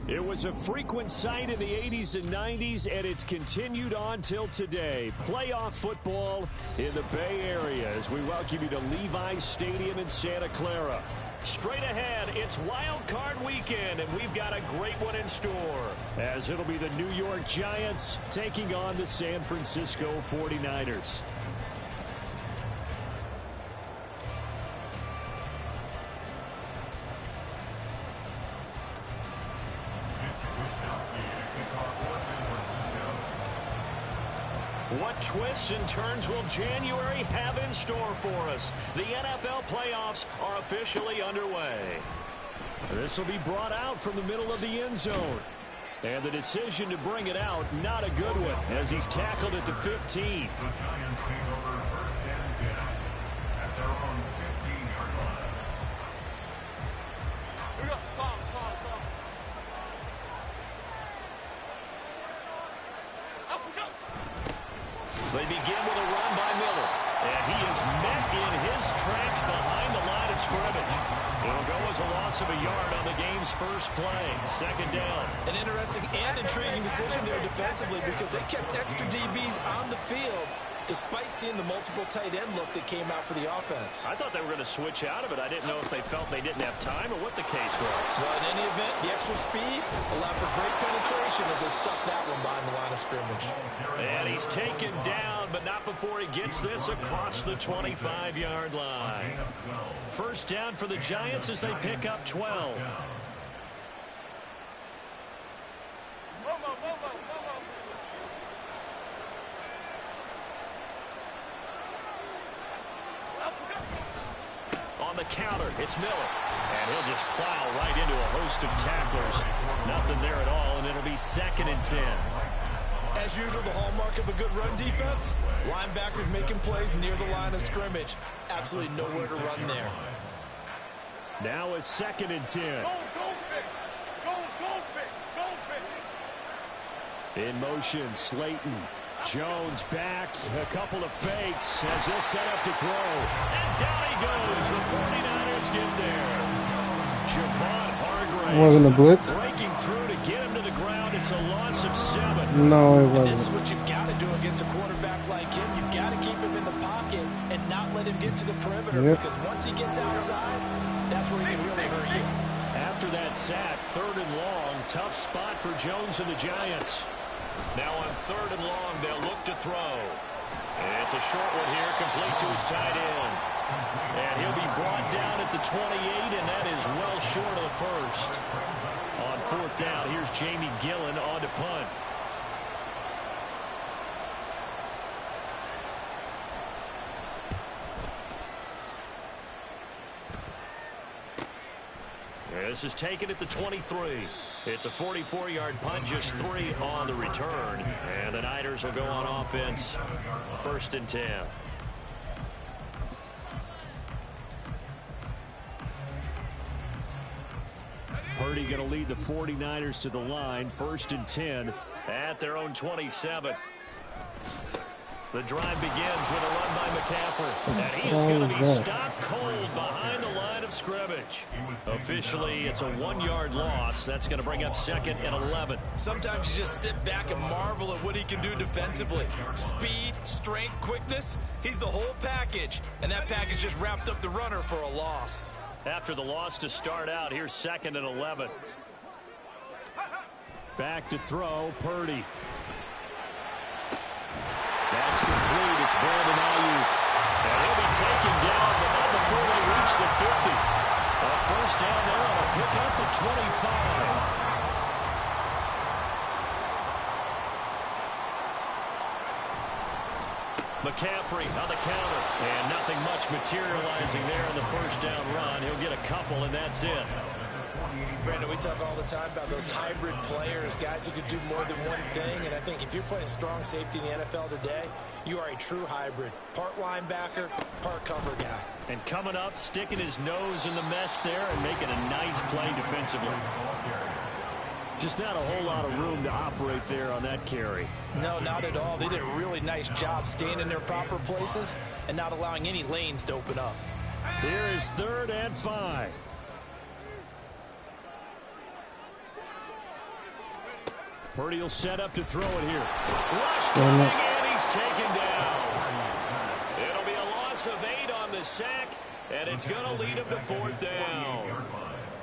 It was a frequent sight in the 80s and 90s, and it's continued on till today. Playoff football in the Bay Area as we welcome you to Levi's Stadium in Santa Clara. Straight ahead, it's Wild Card Weekend, and we've got a great one in store, as it'll be the New York Giants taking on the San Francisco 49ers. What twists and turns will January have in store for us? The NFL playoffs are officially underway. This will be brought out from the middle of the end zone. And the decision to bring it out, not a good one, as he's tackled at the 15. The Giants take over first and 10 at their own 15-yard line. They begin with a run by Miller. And he is met in his tracks behind the line of scrimmage. It'll go as a loss of a yard on the game's first play. Second down. An interesting and intriguing decision there defensively because they kept extra DBs on the field despite seeing the multiple tight end look that came out for the offense. I thought they were going to switch out of it. I didn't know if they felt they didn't have time or what the case was. Well, in any event, the extra speed allowed for great penetration as they stuck that one behind the line of scrimmage. And he's taken down, but not before he gets this across the 25-yard line. First down for the Giants as they pick up 12. On the counter, it's Miller. And he'll just plow right into a host of tacklers. Nothing there at all, and it'll be 2nd and 10. As usual, the hallmark of a good run defense, linebackers making plays near the line of scrimmage. Absolutely nowhere to run there. Now it's 2nd and 10. In motion, Slayton. Jones back, a couple of fakes as he'll set up to throw. And down he goes. The 49ers get there. Javon Hargrave Wasn't a blitz? breaking through to get him to the ground. It's a loss of 7. No, it And this is wasn't. what you've got to do against a quarterback like him. You've got to keep him in the pocket and not let him get to the perimeter because once he gets outside, that's where he can really hurt you. After that sack, 3rd and long, tough spot for Jones and the Giants. Now on 3rd and long, they'll look to throw. It's a short one here, complete to his tight end. And he'll be brought down at the 28, and that is well short of the first. On 4th down, here's Jamie Gillen on to punt. This is taken at the 23. It's a 44-yard punt, just 3 on the return. And the Niners will go on offense, 1st and 10. Purdy going to lead the 49ers to the line, 1st and 10 at their own 27. The drive begins with a run by McCaffrey. And he is going to be stopped cold behind the line of scrimmage. Officially, it's a 1-yard loss. That's going to bring up 2nd and 11. Sometimes you just sit back and marvel at what he can do defensively. Speed, strength, quickness, he's the whole package. And that package just wrapped up the runner for a loss. After the loss to start out, here's 2nd and 11. Back to throw, Purdy. That's complete. It's Brandon Ayuk. And he'll be taken down, but not before they reach the 50. A first down there on a pickup at 25. McCaffrey on the counter. And nothing much materializing there in the first down run. He'll get a couple, and that's it. Brandon, we talk all the time about those hybrid players, guys who can do more than one thing. And I think if you're playing strong safety in the NFL today, you are a true hybrid. Part linebacker, part cover guy. And coming up, sticking his nose in the mess there and making a nice play defensively. Just not a whole lot of room to operate there on that carry. No, not at all. They did a really nice job staying in their proper places and not allowing any lanes to open up. Here is 3rd and 5. Purdy will set up to throw it here. Rush coming, and he's taken down. It'll be a loss of 8 on the sack, and it's going to lead him to 4th down.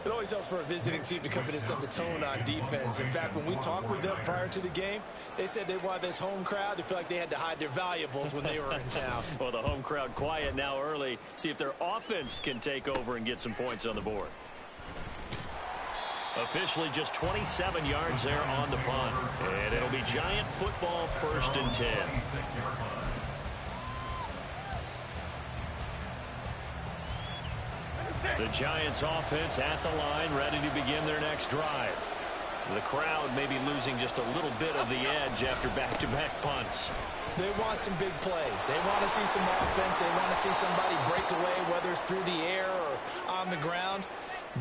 It always helps for a visiting team to come in and set the tone on defense. In fact, when we talked with them prior to the game, they said they wanted this home crowd to feel like they had to hide their valuables when they were in town. Well, the home crowd quiet now early. See if their offense can take over and get some points on the board. Officially just 27 yards there on the punt. And it'll be Giant football, 1st and 10. The Giants offense at the line, ready to begin their next drive. The crowd may be losing just a little bit of the edge after back-to-back punts. They want some big plays. They want to see some offense. They want to see somebody break away, whether it's through the air or on the ground.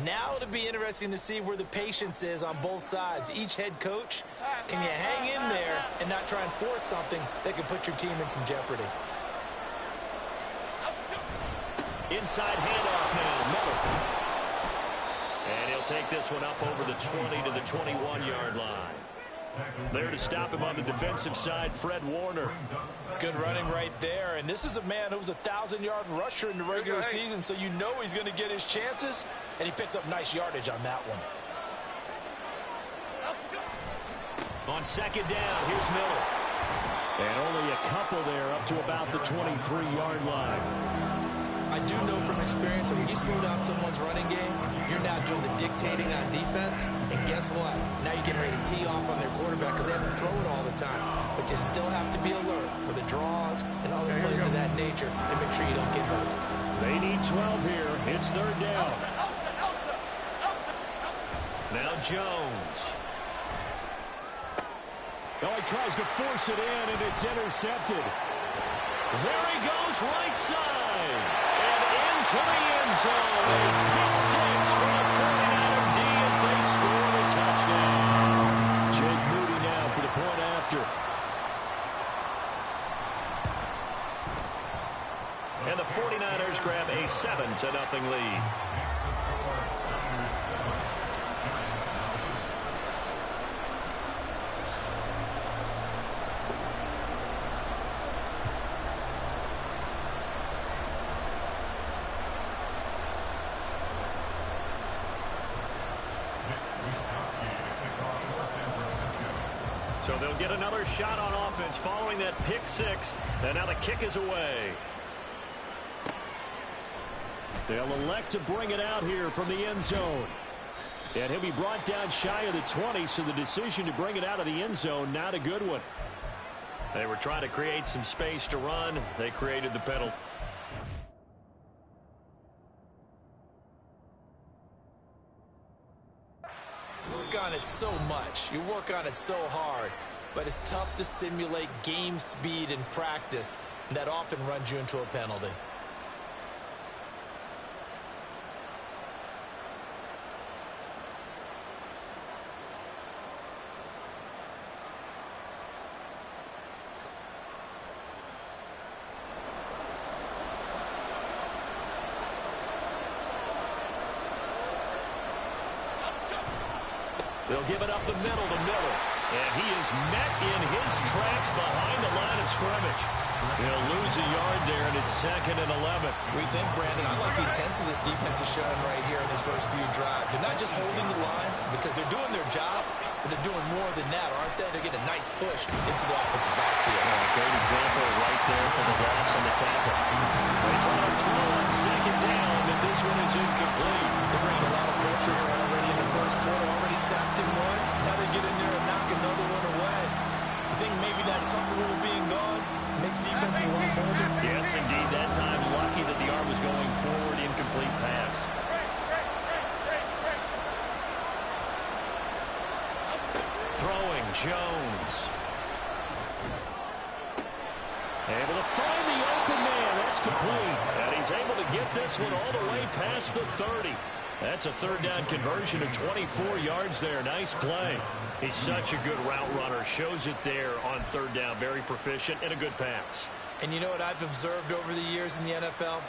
Now it'll be interesting to see where the patience is on both sides. Each head coach, can you hang in there and not try and force something that could put your team in some jeopardy? Inside handoff now, Miller. And he'll take this one up over the 20 to the 21-yard line. There to stop him on the defensive side, Fred Warner. Good running right there. And this is a man who was a 1,000-yard rusher in the regular season, so you know he's going to get his chances, and he picks up nice yardage on that one. On 2nd down, here's Miller. And only a couple there up to about the 23-yard line. I do know from experience that when you slow down someone's running game, you're now doing the dictating on defense. And guess what? Now you're getting ready to tee off on their quarterback because they have to throw it all the time. But you still have to be alert for the draws and other plays of that nature to make sure you don't get hurt. They need 12 here. It's 3rd down. Now Jones. Oh, he tries to force it in, and it's intercepted. There he goes, right side. And into the end zone. Pick 6 for the 49er D as they score the touchdown. Jake Moody now for the point after. And the 49ers grab a 7-0 lead. So they'll get another shot on offense following that pick 6. And now the kick is away. They'll elect to bring it out here from the end zone. And he'll be brought down shy of the 20, so the decision to bring it out of the end zone, not a good one. They were trying to create some space to run. They created the penalty. Work on it so much. You work on it so hard. But it's tough to simulate game speed in practice. That often runs you into a penalty. They'll give it up the middle to Miller. And he is met in his tracks behind the line of scrimmage. He'll lose a yard there, and it's 2nd and 11. We think, Brandon, I like the intensity this defense is showing right here in his first few drives. They're not just holding the line because they're doing their job, but they're doing more than that, aren't they? They're getting a nice push into the offensive backfield. Great example right there for the loss on the tackle. They try to throw on 2nd down, but this one is incomplete. They're bringing a lot of pressure here already in the first quarter. Already sacked him once. Now they get in there and knock another one away. I think maybe that Tucker rule being gone makes defenses a lot bolder. Yes, indeed. That time, lucky that the arm was going forward. Incomplete pass. Throwing, Jones. Able to find the open man. That's complete. And he's able to get this one all the way past the 30. That's a 3rd down conversion of 24 yards there. Nice play. He's such a good route runner. Shows it there on 3rd down. Very proficient and a good pass. And you know what I've observed over the years in the NFL?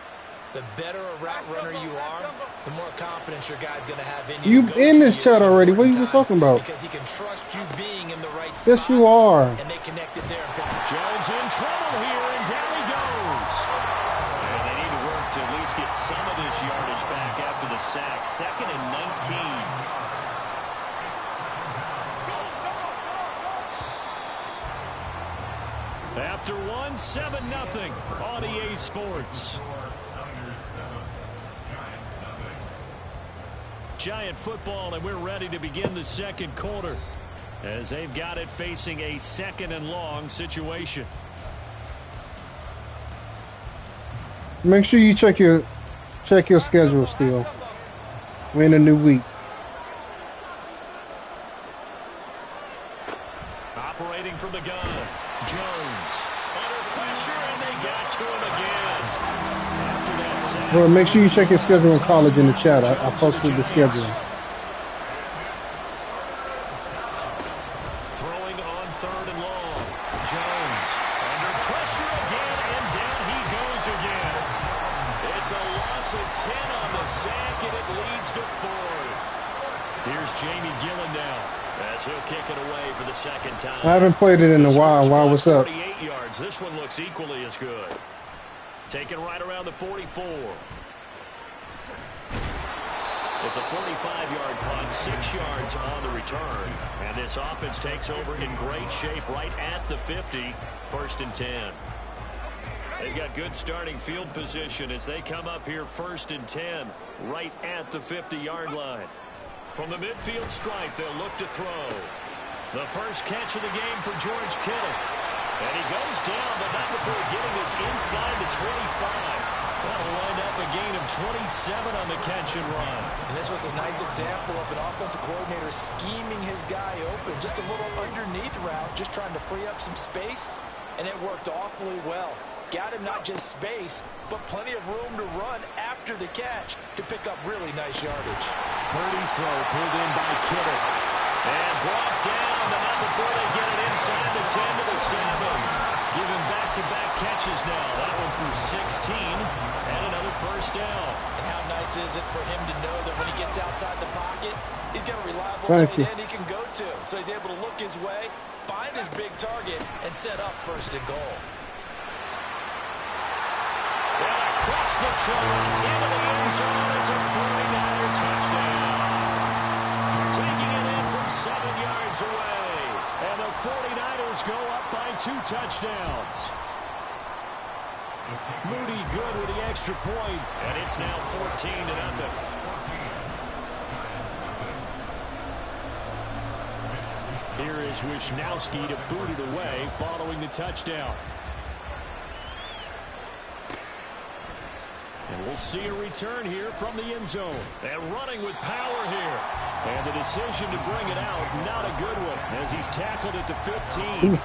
the better a route runner you are, the more confidence your guy's going to have in you. You in this chat already. What are you talking about? Because he can trust you being in the right spot. Yes, you are. And they connected there. Jones in trouble here, and down he goes. And they need to work to at least get some of this yardage back after the sack. 2nd and 19. After 1, 7-0 on EA Sports. Giant football, and we're ready to begin the second quarter as they've got it facing a 2nd and long situation. Make sure you check your schedule still. We're in a new week. Operating from the gun. Jones under pressure, and they got to him again. After that sack, Well, make sure you check your schedule in college in the chat. I posted the schedule. Throwing on 3rd and long. Jones under pressure again, and down he goes again. It's a loss of 10 on the sack, and it leads to 4th. Here's Jamie Gillen now, as he'll kick it away for the 2nd time. I haven't played it in a while. Wow, what's up? 48 yards. This one looks equally as good. Taken right around the 44. It's a 45-yard punt, 6 yards on the return. And this offense takes over in great shape right at the 50, 1st and 10. They've got good starting field position as they come up here 1st and 10, right at the 50-yard line. From the midfield stripe, they'll look to throw. The first catch of the game for George Kittle. And he goes down, but not before getting this inside the 25. That'll wind up a gain of 27 on the catch and run. And this was a nice example of an offensive coordinator scheming his guy open. Just a little underneath route, just trying to free up some space. And it worked awfully well. Got him not just space, but plenty of room to run after the catch to pick up really nice yardage. Purdy's throw pulled in by Kittle. And brought down, but not before they get it inside the 10 to the 7. Giving back-to-back catches now. That one for 16 and another first down. And how nice is it for him to know that when he gets outside the pocket, he's got a reliable Thank tight you. end he can go to. So he's able to look his way, find his big target, and set up 1st and goal. Across the track, into the end zone. It's a 49er touchdown. Taking it in from 7 yards away. And the 49ers go up by 2 touchdowns. Moody good with the extra point, and it's now 14-0. Here is Wisnowski to boot it away following the touchdown. And we'll see a return here from the end zone. And running with power here. And the decision to bring it out, not a good one, as he's tackled at the 15.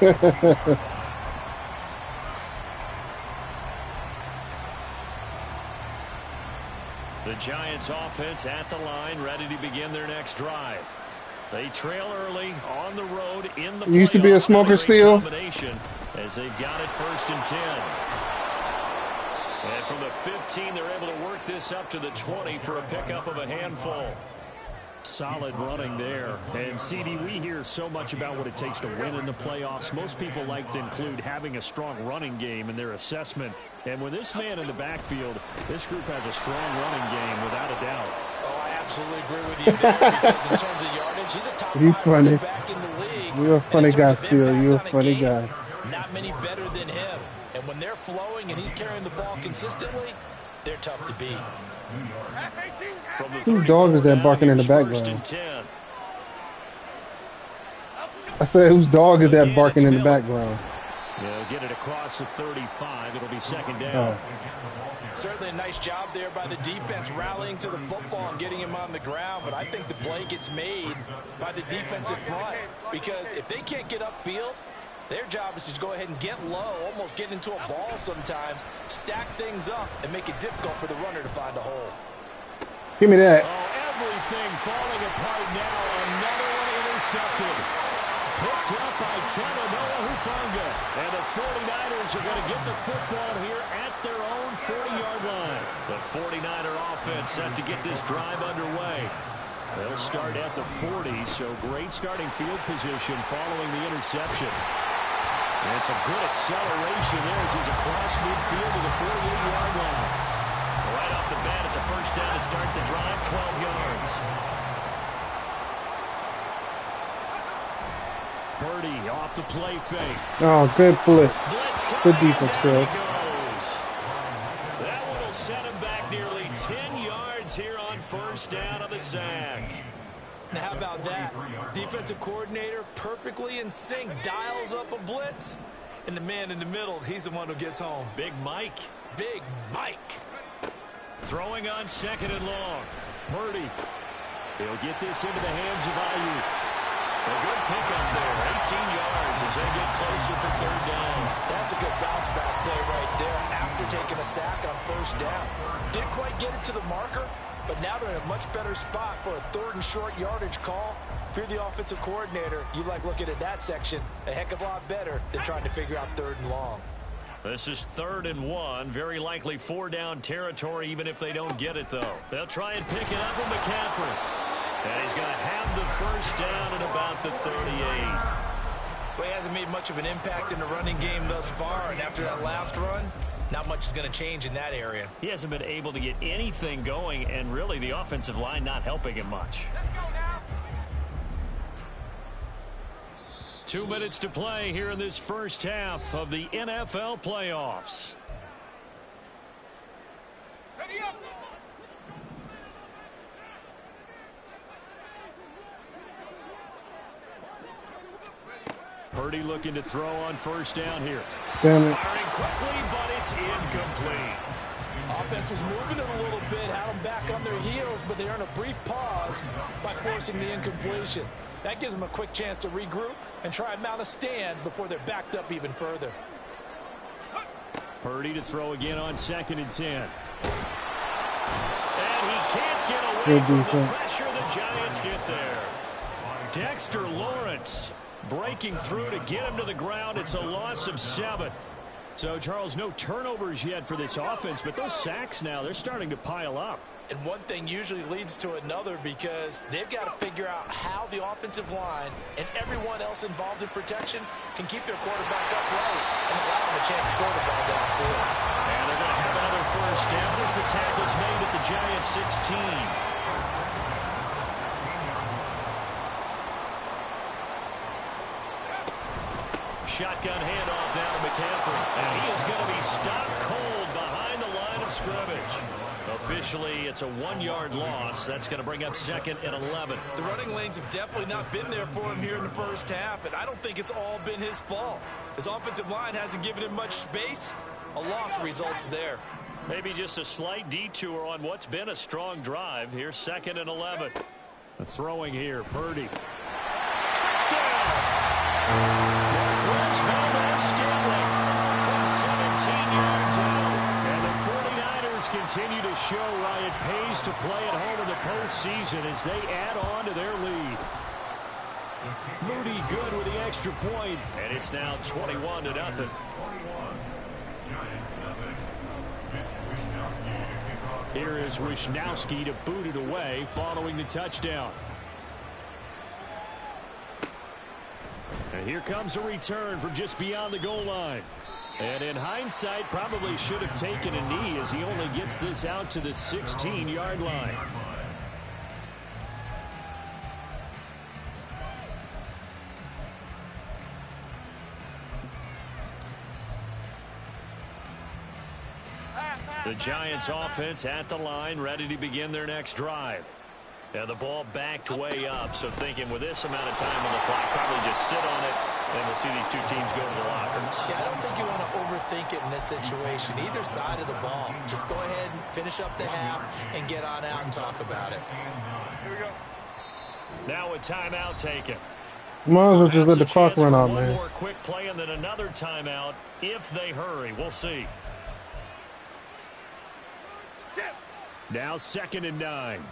The Giants offense at the line, ready to begin their next drive. They trail early on the road in the playoffs. Used to be a smoker steal. As they've got it 1st and 10. And from the 15, they're able to work this up to the 20 for a pickup of a handful. Solid running there. And, CD, we hear so much about what it takes to win in the playoffs. Most people like to include having a strong running game in their assessment. And with this man in the backfield, this group has a strong running game without a doubt. Oh, I absolutely agree with you there because in terms of yardage, he's a top 5 running back in the league. You're a funny guy, Steele. You're a funny guy. Not many better than him. And when they're flowing and he's carrying the ball consistently, they're tough to beat. Whose dog is that barking in the background? I said, whose dog is that barking in the background? They'll get it across the 35. It'll be 2nd down. Certainly a nice job there by the defense rallying to the football and getting him on the ground. But I think the play gets made by the defensive front because if they can't get upfield, their job is to go ahead and get low, almost get into a ball sometimes, stack things up, and make it difficult for the runner to find a hole. Give me that. Oh, everything falling apart now. Another one intercepted. Picked up by Talanoa Hufanga. And the 49ers are going to get the football here at their own 40-yard line. The 49er offense set to get this drive underway. They'll start at the 40, so great starting field position following the interception. And some good acceleration there as he's across midfield to the 48-yard line. Right off the bat, it's a first down to start the drive, 12 yards. Purdy off the play fake. Oh, good blitz. Good defense, Chris. That one will set him back nearly 10 yards here on first down on the sack. Now, how about that? Defensive coordinator perfectly in sync, dials up a blitz, and the man in the middle, he's the one who gets home. Big Mike. Big Mike. Throwing on second and long. Purdy. He'll get this into the hands of Ayuk. A good pickup there, 18 yards as they get closer for third down. That's a good bounce back play right there after taking a sack on first down. Didn't quite get it to the marker, but now they're in a much better spot for a third and short yardage call. If you're the offensive coordinator, you like looking at that section a heck of a lot better than trying to figure out third and long. This is 3rd and 1. Very likely 4-down territory, even if they don't get it, though. They'll try and pick it up with McCaffrey. And he's going to have the first down at about the 38. Well, he hasn't made much of an impact in the running game thus far, and after that last run, not much is going to change in that area. He hasn't been able to get anything going, and really the offensive line not helping him much. 2 minutes to play here in this first half of the NFL playoffs. Ready up. Purdy looking to throw on first down here. Damn it. Firing quickly, but it's incomplete. Offense was moving it a little bit, had them back on their heels, but they earn a brief pause by forcing the incompletion. That gives them a quick chance to regroup and try and mount a stand before they're backed up even further. Purdy to throw again on 2nd and 10. And he can't get away Good from defense. the pressure the Giants get there. Dexter Lawrence breaking through to get him to the ground. It's a loss of 7. So, Charles, no turnovers yet for this offense, but those sacks now, they're starting to pile up. And one thing usually leads to another because they've got to figure out how the offensive line and everyone else involved in protection can keep their quarterback upright and allow him a chance to throw the ball downfield. And they're going to have another first down as the tackle's made at the Giants' 16. Shotgun handoff now to McCaffrey. And he is going to be stopped cold behind the line of scrimmage. Officially, it's a 1-yard loss. That's going to bring up 2nd and 11. The running lanes have definitely not been there for him here in the first half, and I don't think it's all been his fault. His offensive line hasn't given him much space. A loss results there. Maybe just a slight detour on what's been a strong drive. Here's 2nd and 11. The throwing here, Purdy. Touchdown! Marquez Valdez-Scantling from 17 yards out. And the 49ers continue to show why it pays to play at home in the postseason as they add on to their lead. Moody good with the extra point, and it's now 21-0. Here is Wisnowski to boot it away following the touchdown. And here comes a return from just beyond the goal line. And in hindsight, probably should have taken a knee as he only gets this out to the 16-yard line. The Giants offense at the line, ready to begin their next drive. And the ball backed way up, so thinking with this amount of time on the clock, probably just sit on it, and we'll see these two teams go to the lockers. Yeah, I don't think you want to overthink it in this situation. Either side of the ball. Just go ahead and finish up the half and get on out and talk about it. Here we go. Now a timeout taken. Might as well just let the clock run out, One man. more quick play and then another timeout if they hurry. We'll see. Chip. Now 2nd and 9.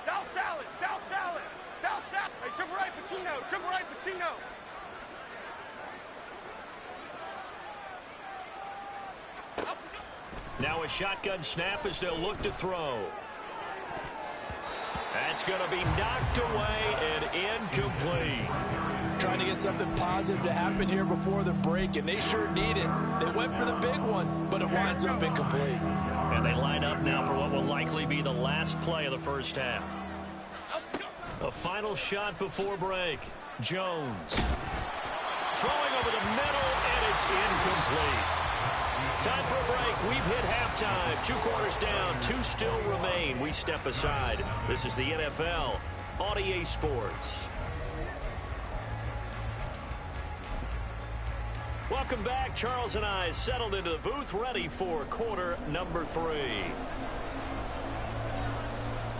South salad. South salad. South, south. Hey, triple right, Pacino. Triple right, Pacino. Now a shotgun snap as they'll look to throw. That's going to be knocked away and incomplete. Trying to get something positive to happen here before the break, and they sure need it. They went for the big one, but it winds up incomplete. And they line up now for what will likely be the last play of the first half. A final shot before break. Jones. Throwing over the middle, and it's incomplete. Time for a break. We've hit halftime. 2 quarters down. 2 still remain. We step aside. This is the NFL on EA Sports. Welcome back. Charles and I settled into the booth, ready for quarter number 3.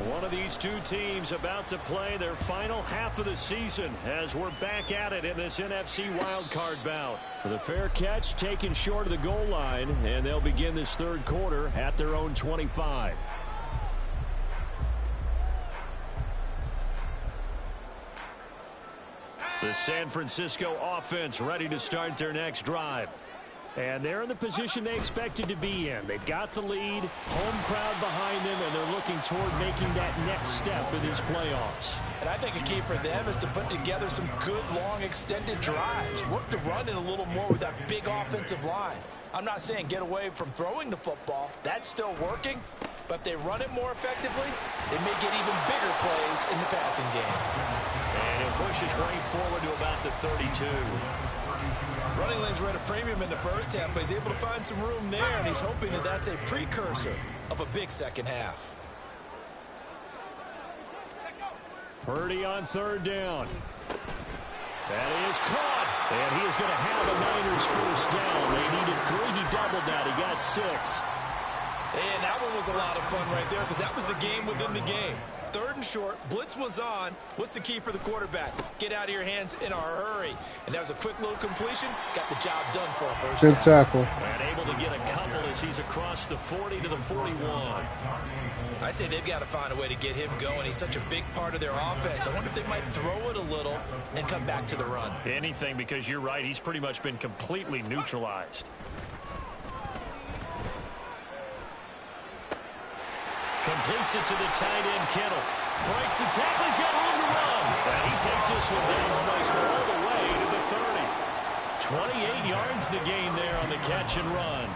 One of these two teams about to play their final half of the season as we're back at it in this NFC wildcard bout. The fair catch taken short of the goal line, and they'll begin this third quarter at their own 25. The San Francisco offense ready to start their next drive. And they're in the position they expected to be in. They've got the lead, home crowd behind them, and they're looking toward making that next step in these playoffs. And I think a key for them is to put together some good, long, extended drives. Work the run in a little more with that big offensive line. I'm not saying get away from throwing the football. That's still working. But if they run it more effectively, they may get even bigger plays in the passing game. And he'll push his way forward to about the 32. Running lanes were at a premium in the first half, but he's able to find some room there, and he's hoping that that's a precursor of a big second half. Purdy on third down. That is caught. And he is going to have the Niners first down. They needed 3. He doubled that. He got 6. And that one was a lot of fun right there because that was the game within the game. 3rd and short, blitz was on. What's the key for the quarterback? Get out of your hands in a hurry. And that was a quick little completion. Got the job done for a first down. Good tackle. And able to get a couple as he's across the 40 to the 41. I'd say they've got to find a way to get him going. He's such a big part of their offense. I wonder if they might throw it a little and come back to the run. Anything, because you're right. He's pretty much been completely neutralized. Completes it to the tight end, Kittle. Breaks the tackle. He's got room to run. And he takes this one down almost all the way to the 30. 28 yards the gain there on the catch and run.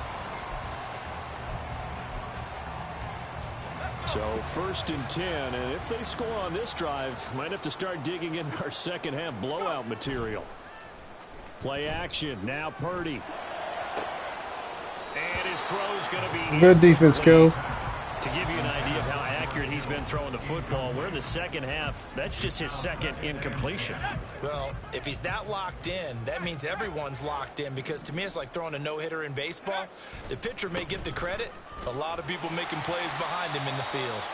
So 1st and 10, and if they score on this drive, might have to start digging in our second half blowout material. Play action. Now Purdy. And his throw's going to be Good defense, Kel. To give you an idea of how accurate he's been throwing the football, we're in the second half. That's just his 2nd incompletion. Well, if he's that locked in, that means everyone's locked in, because to me it's like throwing a no-hitter in baseball. The pitcher may get the credit. A lot of people making plays behind him in the field.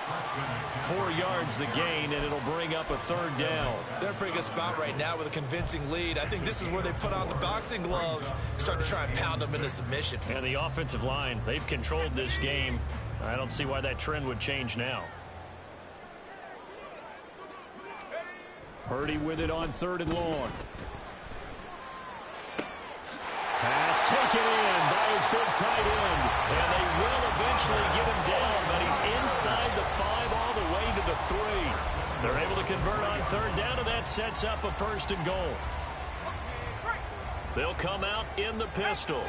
4 yards the gain, and it'll bring up a 3rd down. They're in a pretty good spot right now with a convincing lead. I think this is where they put on the boxing gloves, start to try and pound them into submission. And the offensive line, they've controlled this game. I don't see why that trend would change now. Purdy with it on 3rd and long. Pass taken in by his big tight end. And they will eventually get him down, but he's inside the 5 all the way to the 3. They're able to convert on 3rd down, and that sets up a 1st and goal. They'll come out in the pistol.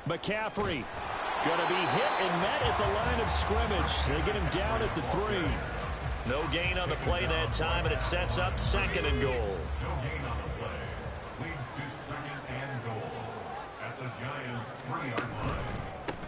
McCaffrey going to be hit and met at the line of scrimmage. They get him down at the 3. No gain on the play that time, and it sets up 2nd and goal. No gain on the play. Leads to 2nd and goal at the Giants' 3-yard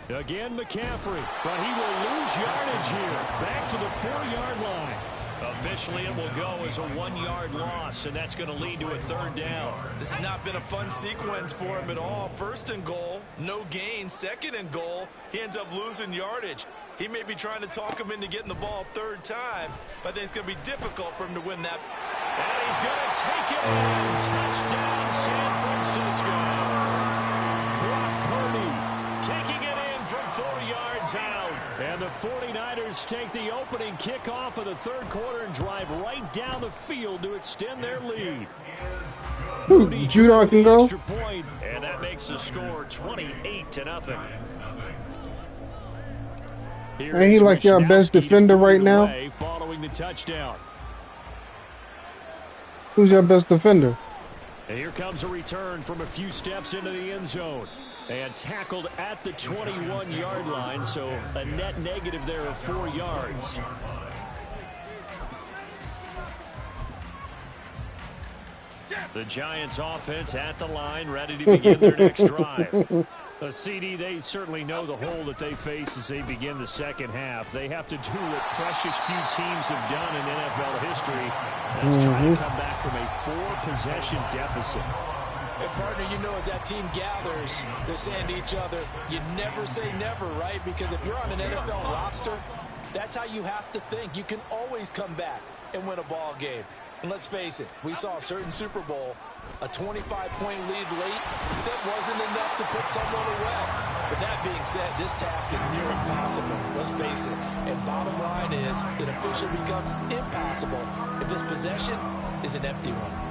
line. Again, McCaffrey, but he will lose yardage here. Back to the 4-yard line. Officially, it will go as a 1-yard loss, and that's going to lead to a 3rd down. This has not been a fun sequence for him at all. 1st and goal, no gain. 2nd and goal, he ends up losing yardage. He may be trying to talk him into getting the ball 3rd time, but I think it's going to be difficult for him to win that. And he's going to take it in. Touchdown, San Francisco. Brock Purdy taking it in from 4 yards out. And the 49ers take the opening kickoff of the third quarter and drive right down the field to extend their lead. Judon can go. Point, and that makes the score 28-0. And he like your best defender right now. Following the touchdown. Who's your best defender? And here comes a return from a few steps into the end zone. And tackled at the 21-yard line, so a net negative there of 4 yards. The Giants offense at the line, ready to begin their next drive. A CD, they certainly know the hole that they face as they begin the second half. They have to do what precious few teams have done in NFL history. That's trying to come back from a 4-possession deficit. And partner, you know, as that team gathers, they're saying to each other, you never say never, right? Because if you're on an NFL roster, that's how you have to think. You can always come back and win a ball game. And let's face it, we saw a certain Super Bowl, a 25-point lead late, that wasn't enough to put someone away. But that being said, this task is near impossible, let's face it. And bottom line is, it officially becomes impossible if this possession is an empty one.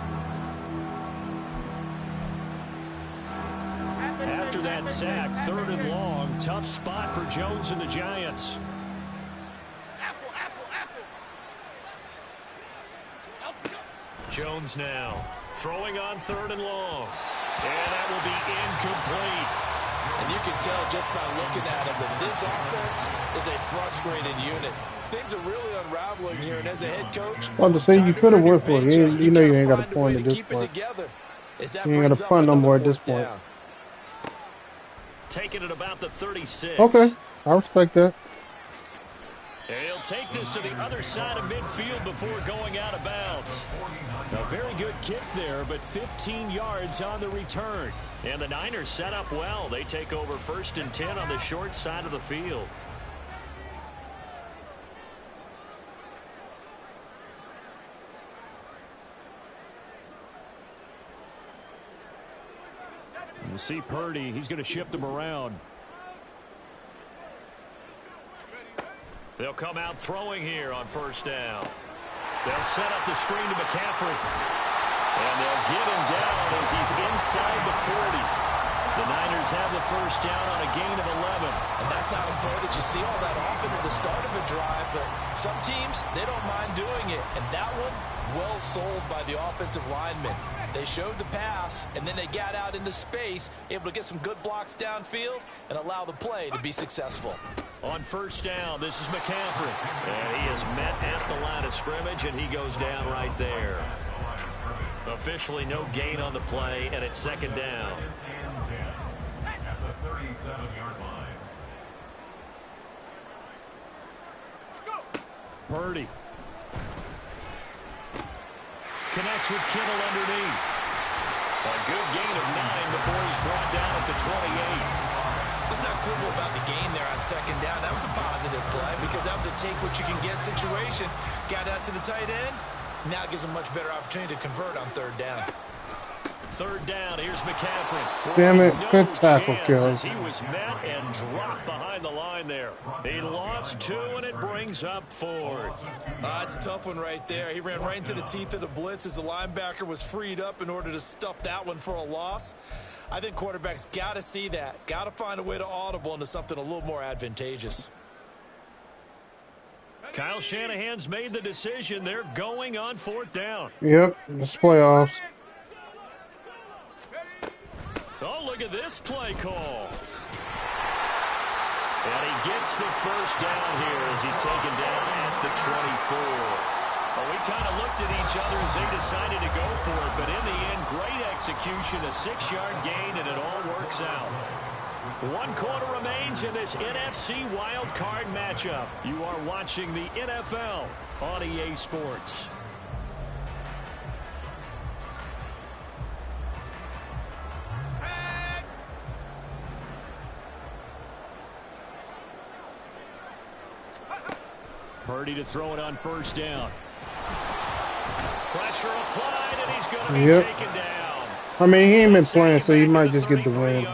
After that sack, 3rd and long, tough spot for Jones and the Giants. Jones now throwing on 3rd and long. And that will be incomplete. And you can tell just by looking at him that this offense is a frustrated unit. Things are really unraveling here, and as a head coach, well, to say you could have worked for it. You know you ain't got a point at this point. You ain't got a punt no more at this point. Taking it about the 36. Okay, I respect that. He'll take this to the other side of midfield before going out of bounds. A very good kick there, but 15 yards on the return. And the Niners set up well. They take over 1st and 10 on the short side of the field. You see Purdy, he's going to shift them around. They'll come out throwing here on 1st down. They'll set up the screen to McCaffrey. And they'll get him down as he's inside the 40. The Niners have the 1st down on a gain of 11. And that's not a throw that you see all that often at the start of a drive, but some teams, they don't mind doing it. And that one, well sold by the offensive lineman. They showed the pass, and then they got out into space, able to get some good blocks downfield and allow the play to be successful. On 1st down, this is McCaffrey. And he is met at the line of scrimmage, and he goes down right there. Officially no gain on the play, and it's 2nd down. At the 37-yard line. Purdy. Connects with Kittle underneath. A good gain of 9 before he's brought down at the 28. Let's not quibble about the gain there on 2nd down. That was a positive play because that was a take-what-you-can-get situation. Got out to the tight end. Now it gives him a much better opportunity to convert on 3rd down. 3rd down, here's McCaffrey. Damn it, good tackle, Kill. He was met and dropped behind the line there. He lost 2, and it brings up 4th. It's a tough one right there. He ran right into the teeth of the blitz as the linebacker was freed up in order to stuff that one for a loss. I think quarterbacks got to see that. Got to find a way to audible into something a little more advantageous. Kyle Shanahan's made the decision. They're going on 4th down. Yep, it's playoffs. Oh, look at this play call. And he gets the 1st down here as he's taken down at the 24. Well, we kind of looked at each other as they decided to go for it, but in the end, great execution, a 6-yard gain, and it all works out. 1 quarter remains in this NFC wild card matchup. You are watching the NFL on EA Sports. Purdy to throw it on 1st down. Pressure applied, and he's going to be taken down. I mean, he ain't been playing, so he might just get the win.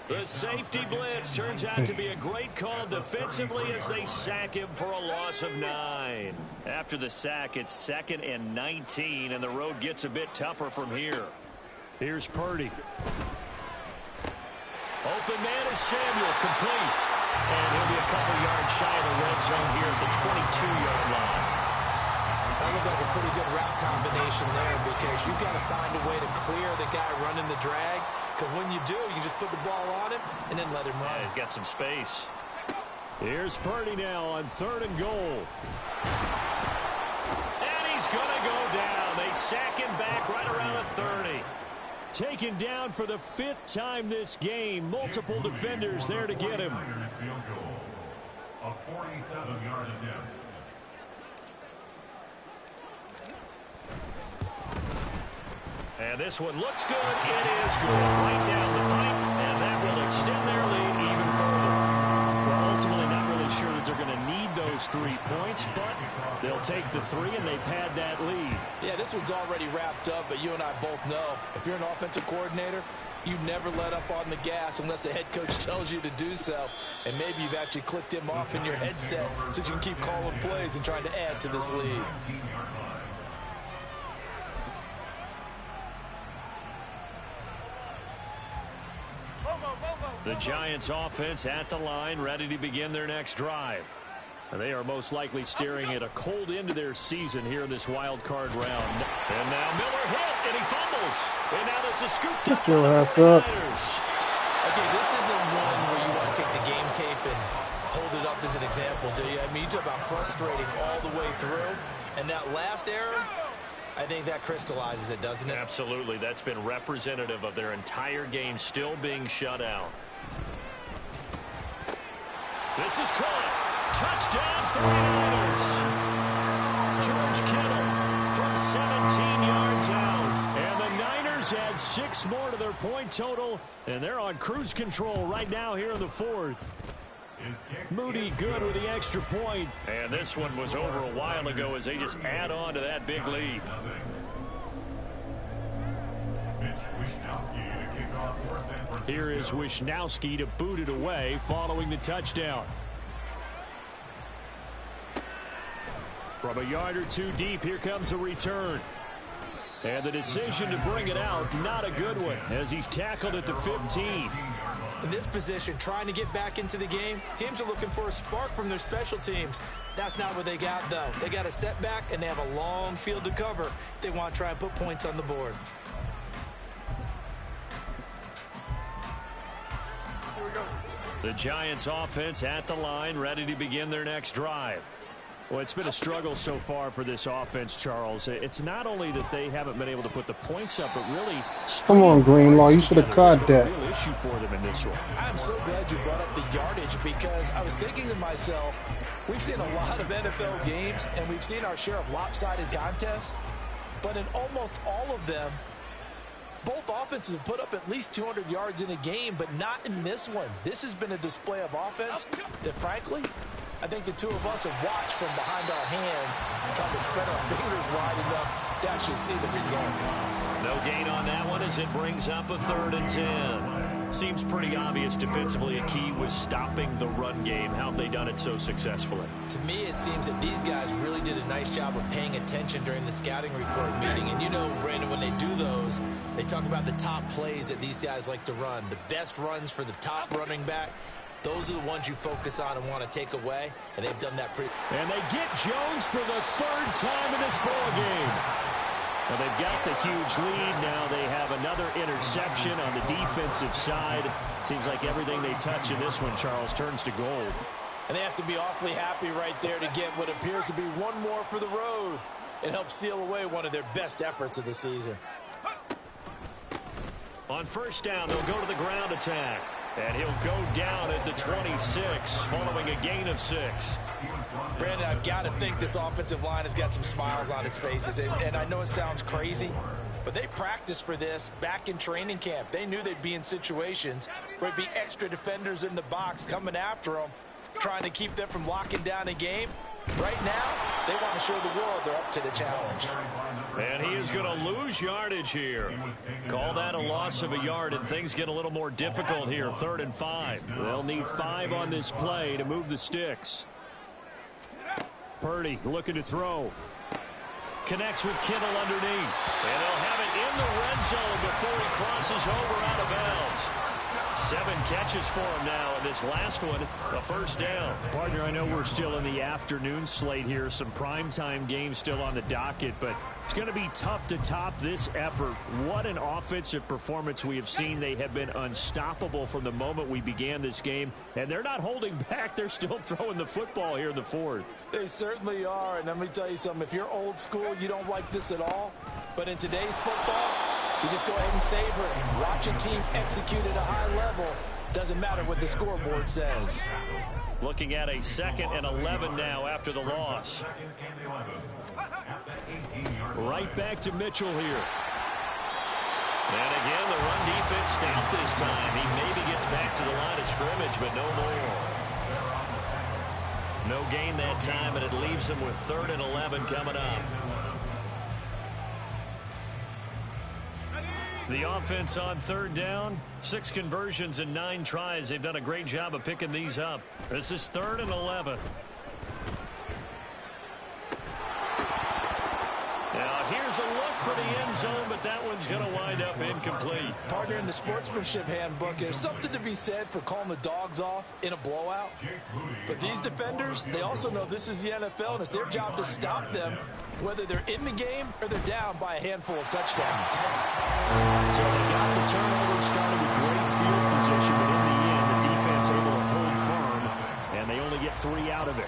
The safety blitz turns out to be a great call defensively as they sack him for a loss of 9. After the sack, it's 2nd and 19, and the road gets a bit tougher from here. Here's Purdy. Open man is Samuel, complete. And he'll be a couple yards shy of the red zone here at the 22-yard line. That looked like a pretty good route combination there because you've got to find a way to clear the guy running the drag, because when you do, you just put the ball on him and then let him run. Yeah, he's got some space. Here's Purdy now on 3rd and goal. And he's going to go down. They sack him back right around the 30. Taken down for the 5th time this game. Multiple defenders there to get him. A 47-yard attempt. And this one looks good. It is good. Right down the pipe. And that will extend their lead even further. Well, ultimately not really sure that they're going to need those 3 points, but they'll take the 3 and they pad that lead. Yeah, this one's already wrapped up, but you and I both know if you're an offensive coordinator, you never let up on the gas unless the head coach tells you to do so. And maybe you've actually clicked him off in your headset so you can keep calling plays and trying to add to this lead. The Giants offense at the line, ready to begin their next drive. And they are most likely staring at a cold end to their season here in this wild card round. And now Miller hit, and he fumbles. And now there's a scoop. Get your ass up. Okay, this isn't one where you want to take the game tape and hold it up as an example, do you? I mean, you talk about frustrating all the way through. And that last error, I think that crystallizes it, doesn't it? Absolutely. That's been representative of their entire game still being shut out. This is caught. Touchdown, 49ers. George Kittle from 17 yards out. And the Niners add 6 more to their point total, and they're on cruise control right now here in the 4th. Moody good with the extra point. And this one was over a while ago as they just add on to that big lead. Here is Wishnowski to boot it away following the touchdown. From a yard or 2 deep, here comes a return. And the decision to bring it out, not a good one, as he's tackled at the 15. In this position, trying to get back into the game, teams are looking for a spark from their special teams. That's not what they got, though. They got a setback, and they have a long field to cover if they want to try and put points on the board. Here we go. The Giants offense at the line, ready to begin their next drive. Well, it's been a struggle so far for this offense, Charles. It's not only that they haven't been able to put the points up, but really... Come on, Greenlaw. You should have caught that. Real issue for them in this one. I'm so glad you brought up the yardage because I was thinking to myself, we've seen a lot of NFL games, and we've seen our share of lopsided contests, but in almost all of them, both offenses have put up at least 200 yards in a game, but not in this one. This has been a display of offense that, frankly, I think the two of us have watched from behind our hands and trying to spread our fingers wide enough to actually see the result. No gain on that one as it brings up a 3rd and 10. Seems pretty obvious defensively a key was stopping the run game. How have they done it so successfully? To me, it seems that these guys really did a nice job of paying attention during the scouting report meeting. And you know, Brandon, when they do those, they talk about the top plays that these guys like to run. The best runs for the top running back. Those are the ones you focus on and want to take away, and they've done that pretty. And they get Jones for the 3rd time in this ball game. Well, they've got the huge lead. Now they have another interception on the defensive side. Seems like everything they touch in this one, Charles, turns to gold. And they have to be awfully happy right there to get what appears to be one more for the road. It helps seal away one of their best efforts of the season. On 1st down, they'll go to the ground attack. And he'll go down at the 26 following a gain of 6. Brandon, I've got to think this offensive line has got some smiles on its faces. And I know it sounds crazy, but they practiced for this back in training camp. They knew they'd be in situations where it'd be extra defenders in the box coming after them, trying to keep them from locking down a game. Right now, they want to show the world they're up to the challenge. And he is going to lose yardage here. Call that a loss of a yard, and things get a little more difficult here. 3rd and 5. They'll need 5 on this play to move the sticks. Purdy looking to throw. Connects with Kittle underneath. And they'll have it in the red zone before he crosses over out of bounds. 7 catches for him now, and this last one, a first down. Partner, I know we're still in the afternoon slate here. Some primetime games still on the docket, but it's going to be tough to top this effort. What an offensive performance we have seen. They have been unstoppable from the moment we began this game, and they're not holding back. They're still throwing the football here in the 4th. They certainly are, and let me tell you something. If you're old school, you don't like this at all. But in today's football, you just go ahead and savor it. Watch a team execute at a high level. Doesn't matter what the scoreboard says. Looking at a 2nd and 11 now after the loss. Right back to Mitchell here. And again, the run defense stout this time. He maybe gets back to the line of scrimmage, but no more. No gain that time, and it leaves him with 3rd and 11 coming up. The offense on 3rd down, 6 conversions and 9 tries. They've done a great job of picking these up. This is 3rd and 11. Now here's a look for the end zone, but that one's going to wind up incomplete. Partner, in the sportsmanship handbook, there's something to be said for calling the dogs off in a blowout. But these defenders, they also know this is the NFL, and it's their job to stop them, whether they're in the game or they're down by a handful of touchdowns. So they got the turnover, started with great field position, but in the end, the defense able to hold firm, and they only get 3 out of it.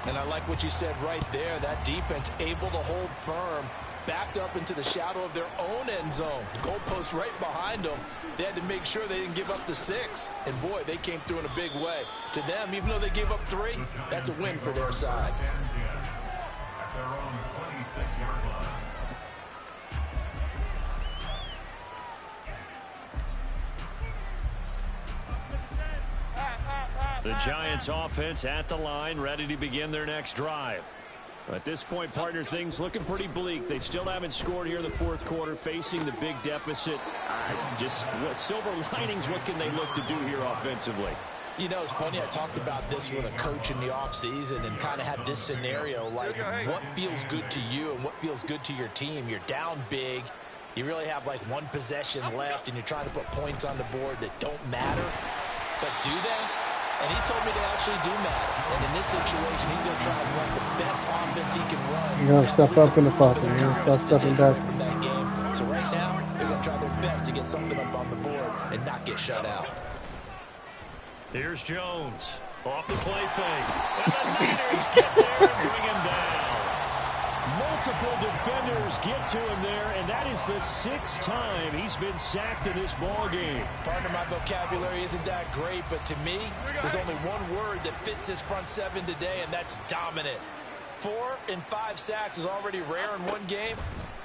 And I like what you said right there. That defense able to hold firm, backed up into the shadow of their own end zone. The goalpost right behind them. They had to make sure they didn't give up the 6. And, boy, they came through in a big way. To them, even though they gave up 3, that's a win for their side. At their own 26-yard line. The Giants offense at the line, ready to begin their next drive. At this point, partner, things looking pretty bleak. They still haven't scored here in the 4th quarter, facing the big deficit. Just what silver linings, what can they look to do here offensively? You know, it's funny, I talked about this with a coach in the offseason and kind of had this scenario, like what feels good to you and what feels good to your team. You're down big. You really have like 1 possession left, and you're trying to put points on the board that don't matter. But do they? And he told me they actually do matter. And in this situation, he's going to try and run the best offense he can run. You got to step up in the pocket, man. Stop stepping back. From that game. So right now, they're going to try their best to get something up on the board and not get shut out. Here's Jones. Off the play fake. And the Niners get there and bring him down. Multiple defenders get to him there, and that is the 6th time he's been sacked in this ball game. Partner, my vocabulary isn't that great, but to me, there's only one word that fits this front 7 today, and that's dominant. 4 and 5 sacks is already rare in one game.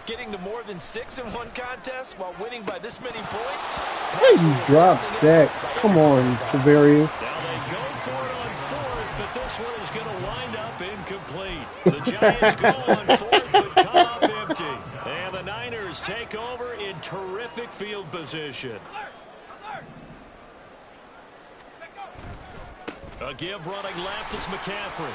Getting to more than 6 in one contest while winning by this many points. Hey, you dropped that. Come on, Tavarius. Now they go for it on 4th, but this one is going to wind up incomplete. The Giants go on 4th, but come up empty. And the Niners take over in terrific field position. A give running left, it's McCaffrey.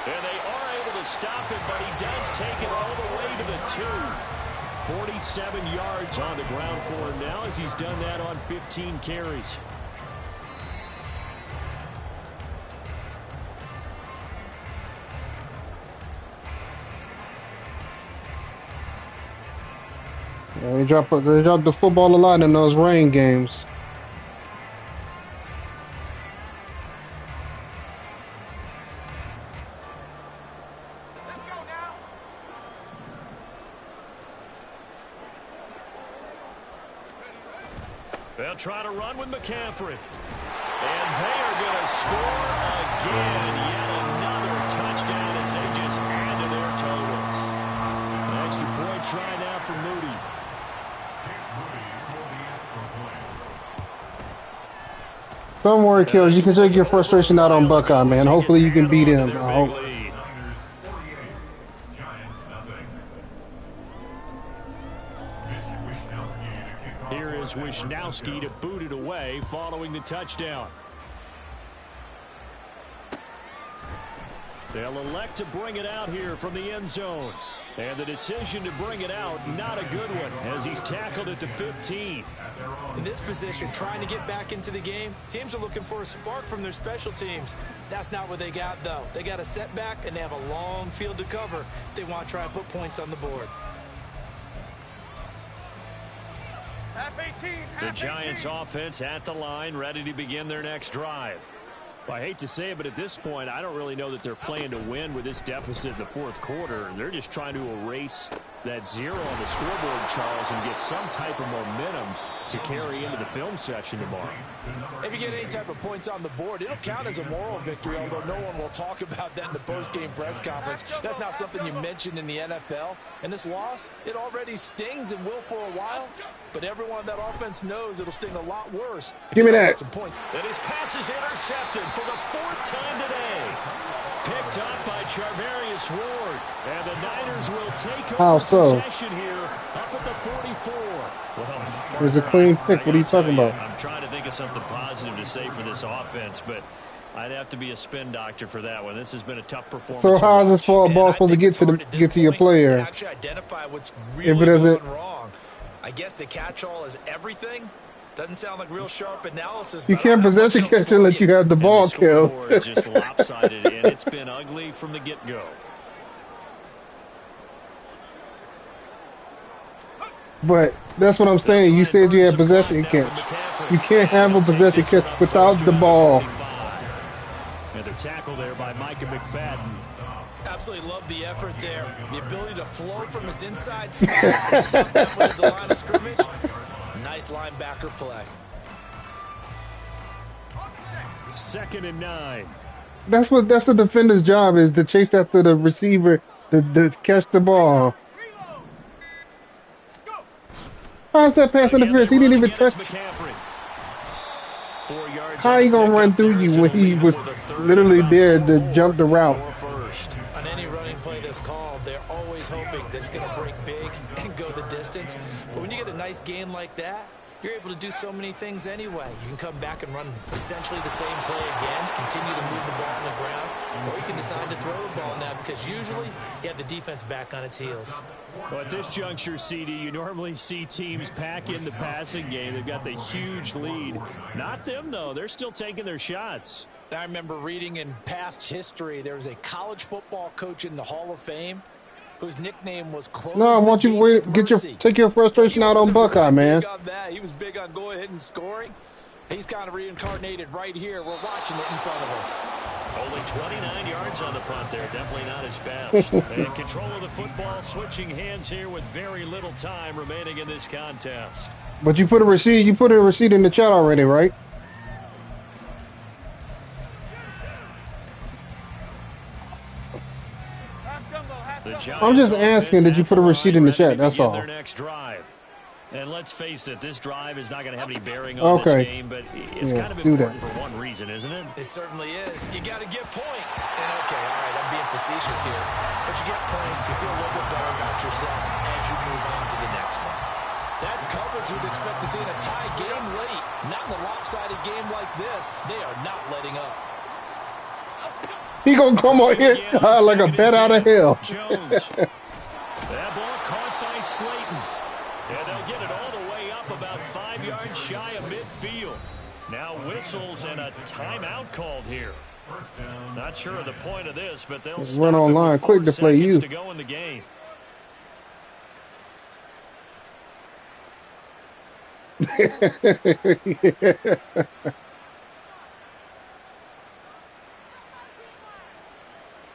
And they are able to stop him, but he does take it all the way to the 2. 47 yards on the ground for him now, as he's done that on 15 carries. Yeah, they drop the football a lot in those rain games. They'll try to run with McCaffrey. And they are going to score again. Yet another touchdown as they just add to their totals. An extra point try now for Moody. Don't worry, Kills. You can take your frustration out on Buckeye, man. Hopefully you can beat him. I hope. Here is Wisnowski to boot it away following the touchdown. They'll elect to bring it out here from the end zone. And the decision to bring it out, not a good one, as he's tackled at the 15. In this position, trying to get back into the game, teams are looking for a spark from their special teams. That's not what they got, though. They got a setback, and they have a long field to cover if they want to try and put points on the board. Half 18. The Giants offense at the line, ready to begin their next drive. Well, I hate to say it, but at this point, I don't really know that they're playing to win with this deficit in the fourth quarter. They're just trying to erase that zero on the scoreboard, Charles, and get some type of momentum to carry into the film session tomorrow. If you get any type of points on the board, it'll count as a moral victory, although no one will talk about that in the post-game press conference. That's not something you mentioned in the NFL. And this loss, it already stings and will for a while, but everyone on that offense knows it'll sting a lot worse. Give me that. And his pass is intercepted for the fourth time today. Picked up by Charvarius Ward. And the Niners will take over possession here up at the 44. Well, there's a clean pick. What are you talking about? I'm trying to think of something positive to say for this offense, but I'd have to be a spin doctor for that one. This has been a tough performance. So how is this ball supposed to get to your player? Actually identify what's really going wrong. I guess the catch-all is everything. Doesn't sound like real sharp analysis. You can't possession catch unless you have the ball, Kills. Just lopsided, and it's been ugly from the get-go. But that's what I'm saying. You said you had possession catch. You can't have a possession catch without the ball. And the tackle there by Micah McFadden. Absolutely love the effort there. The ability to flow from his inside spot to stop that one at the line of scrimmage. Nice linebacker play. 2nd and 9. That's the defender's job, is to chase after the receiver to catch the ball. How's that pass interference? He didn't even touch. How you gonna run through you when he was literally there to jump the route? On any running play that's called, they're always hoping that it's going to break big and go the distance. But when you get a nice game like that, you're able to do so many things anyway. You can come back and run essentially the same play again, continue to move the ball on the ground, or you can decide to throw the ball now because usually you have the defense back on its heels. Well, at this juncture, CD, you normally see teams pack in the passing game. They've got the huge lead. Not them, though. They're still taking their shots. I remember reading in past history, there was a college football coach in the Hall of Fame whose nickname was Close. No, I want you to take your frustration out on Buckeye, man. He was big on going ahead and scoring. He's kind of reincarnated right here. We're watching it in front of us. Only 29 yards on the punt there. Definitely not his best. And control of the football, switching hands here with very little time remaining in this contest. But you put a receipt. You put a receipt in the chat already, right? I'm just asking, did you put a receipt in the chat? That's all. Their next drive. And let's face it, this drive is not going to have any bearing on this game, but it's kind of important for one reason, isn't it? It certainly is. You got to get points. And okay, all right, I'm being facetious here, but you get points, you feel a little bit better about yourself as you move on to the next one. That's coverage you'd expect to see in a tie game late. Not in a lopsided game like this. They are not letting up. He gonna come on here like a bat out of hell. Jones. That ball caught by Slayton. And they'll get it all the way up about 5 yards shy of midfield. Now whistles and a timeout called here. Not sure of the point of this, but they'll run online quick to play you. To go in the game.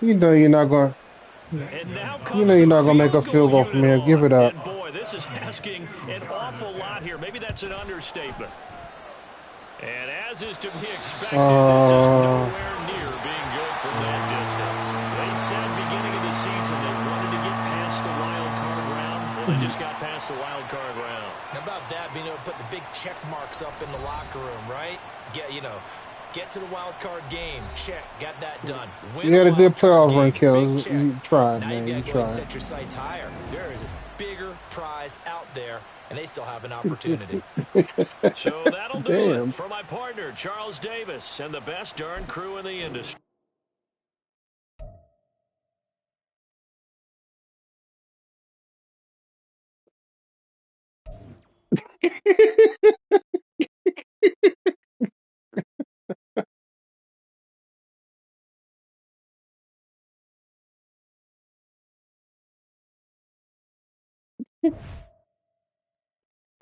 You know you're not going. You know you're not going to make a field goal from here. Give it up. And boy, this is asking an awful lot here. Maybe that's an understatement. And as is to be expected, this is nowhere near being good from that distance. They said beginning of the season they wanted to get past the wild card round. Well, Well, they just got past the wild card round. How about that, being able to put the big check marks up in the locker room, right? Get to the wild card game. Check. Got that done. You had a good playoff run, Kels. You tried, now man. You You got to go and tried. set your sights higher. There is a bigger prize out there, and they still have an opportunity. So that'll do it for my partner, Charles Davis, and the best darn crew in the industry.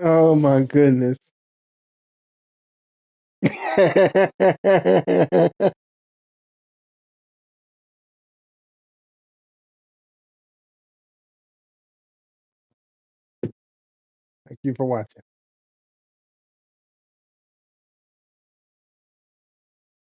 Oh my goodness. Thank you for watching.